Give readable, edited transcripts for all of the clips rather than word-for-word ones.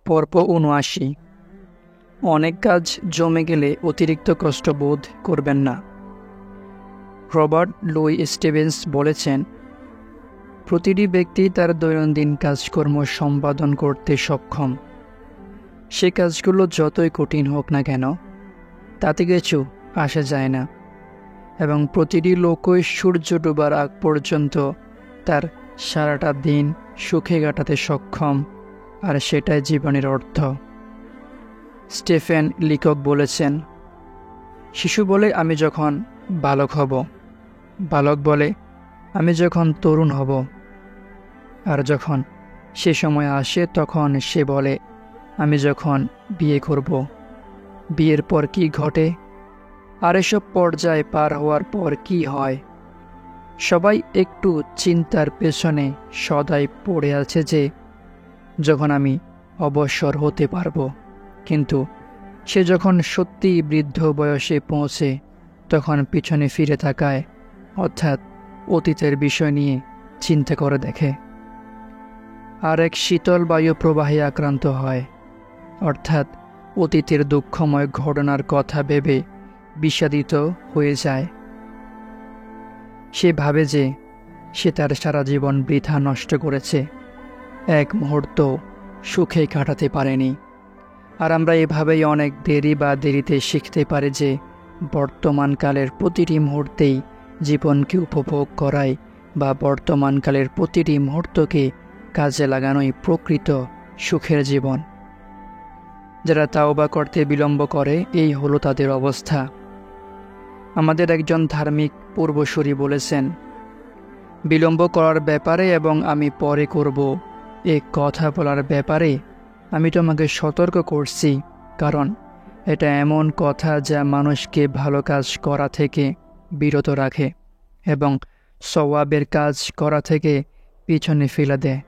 পর্ব ৭৯। অনেক কাজ জমে গেলে অতিরিক্ত কষ্ট বোধ করবেন না। রবার্ট লুই স্টিভেন্স বলেছেন, প্রতিটি ব্যক্তি তার দৈনন্দিন কাজকর্ম সম্পাদন করতে সক্ষম। সে কাজগুলো যতই কঠিন হোক না কেন, তাতে কিছু আসা যায় না, এবং প্রতিটি লোকই সূর্য ডোবার আগ পর্যন্ত তার সারাটা দিন সুখে কাটাতে সক্ষম, আর সেটাই জীবনের অর্থ। স্টেফেন লিকক বলেছেন, শিশু বলে আমি যখন বালক হব, বালক বলে আমি যখন তরুণ হব, আর যখন সে সময় আসে তখন সে বলে আমি যখন বিয়ে করব। বিয়ের পর কি ঘটে, আর এসব পর্যায় পার হওয়ার পর কি হয়? সবাই একটু চিন্তার পেছনে সদাই পড়ে আছে যে যখন আমি অবসর হতে পারবো। কিন্তু সে যখন সত্যি বৃদ্ধ বয়সে পৌঁছে তখন পিছনে ফিরে তাকায়, অর্থাৎ অতীতের বিষয় নিয়ে চিন্তা করে দেখে, আর এক শীতল বায়ু প্রবাহে আক্রান্ত হয়, অর্থাৎ অতীতের দুঃখময় ঘটনার কথা ভেবে বিষাদিত হয়ে যায়। সে ভাবে যে সে তার সারা জীবন বৃথা নষ্ট করেছে, এক মুহূর্ত সুখে কাটাতে পারেনি। আর আমরা এভাবেই অনেক দেরিতে শিখতে পারি যে বর্তমানকালের প্রতিটি মুহূর্তেই জীবনকে উপভোগ করাই বা বর্তমানকালের প্রতিটি মুহূর্তকে কাজে লাগানোই প্রকৃত সুখের জীবন। যারা তাওবা করতে বিলম্ব করে, এই হলো তাদের অবস্থা। আমাদের একজন ধার্মিক পূর্বসূরি বলেছেন, বিলম্ব করার ব্যাপারে এবং আমি পরে করব এ কথা বলার ব্যাপারে আমি তোমাকে সতর্ক করছি, কারণ এটা এমন কথা যা মানুষকে ভালো কাজ করা থেকে বিরত রাখে এবং সওয়াবের কাজ করা থেকে পিছনে ফেলে দেয়।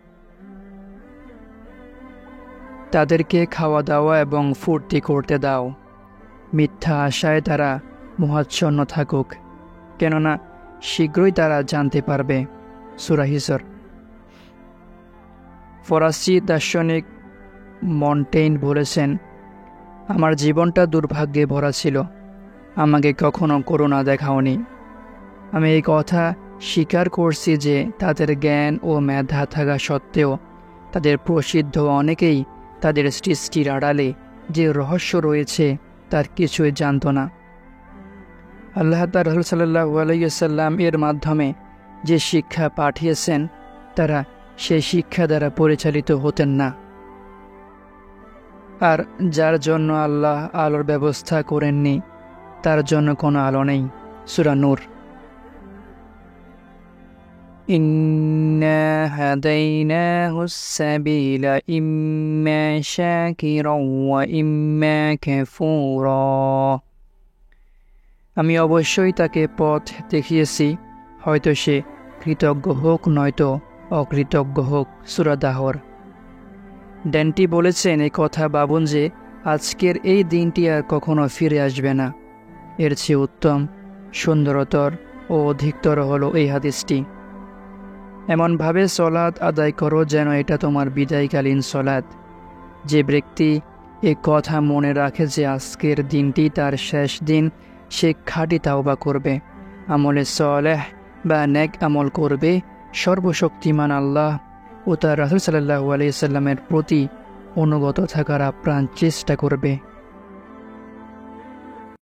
তাদেরকে খাওয়া দাওয়া এবং ফুর্তি করতে দাও, মিথ্যা আশায় তারা মোহাচ্ছন্ন থাকুক, কেননা শীঘ্রই তারা জানতে পারবে। সূরা হিজর। ফরাসি দার্শনিক মন্টেইন বলেছেন, আমার জীবনটা দুর্ভাগ্যে ভরা ছিল, আমাকে কখনো করুণা দেখাওনি। আমি এই কথা স্বীকার করছি যে তাদের জ্ঞান ও মেধা থাকা সত্ত্বেও তাদের প্রসিদ্ধ অনেকেই তাদের সৃষ্টির আড়ালে যে রহস্য রয়েছে তার কিছুই জানত না। আল্লাহ তাআলা রাসূল সাল্লাল্লাহু আলাইহি ওয়াসাল্লাম এর মাধ্যমে যে শিক্ষা পাঠিয়েছেন, তারা সেই শিক্ষা দ্বারা পরিচালিত হতেন না। আর যার জন্য আল্লাহ আলোর ব্যবস্থা করেননি, তার জন্য কোনো আলো নেই। সূরা নূর। ইন্না হাদাইনাহুস সাবিলা ইম্মা শাকিরাও ওয়া ইম্মা কাফুরা। আমি অবশ্যই তাকে পথ দেখিয়েছি, হয়তো সে কৃতজ্ঞ হোক নয়তো অকৃতজ্ঞ হোক। সূরা দাহর। ড্যান্টি বলেছেন, এই কথা ভাবুন যে আজকের এই দিনটি আর কখনো ফিরে আসবে না। এর চেয়ে উত্তম, সুন্দরতর ও অধিকতর হলো এই হাদিসটি। এমনভাবে সলাত আদায় করো যেন এটা তোমার বিদায়কালীন সলাত। যে ব্যক্তি এ কথা মনে রাখে যে আজকের দিনটি তার শেষ দিন, সে খাঁটি তাওবা করবে, আমলে সালেহ বা নেক আমল করবে, সর্বশক্তিমান আল্লাহ ও তার রাসূল সাল্লাল্লাহু আলাইহি সাল্লামের প্রতি অনুগত থাকার আপ্রাণ চেষ্টা করবে।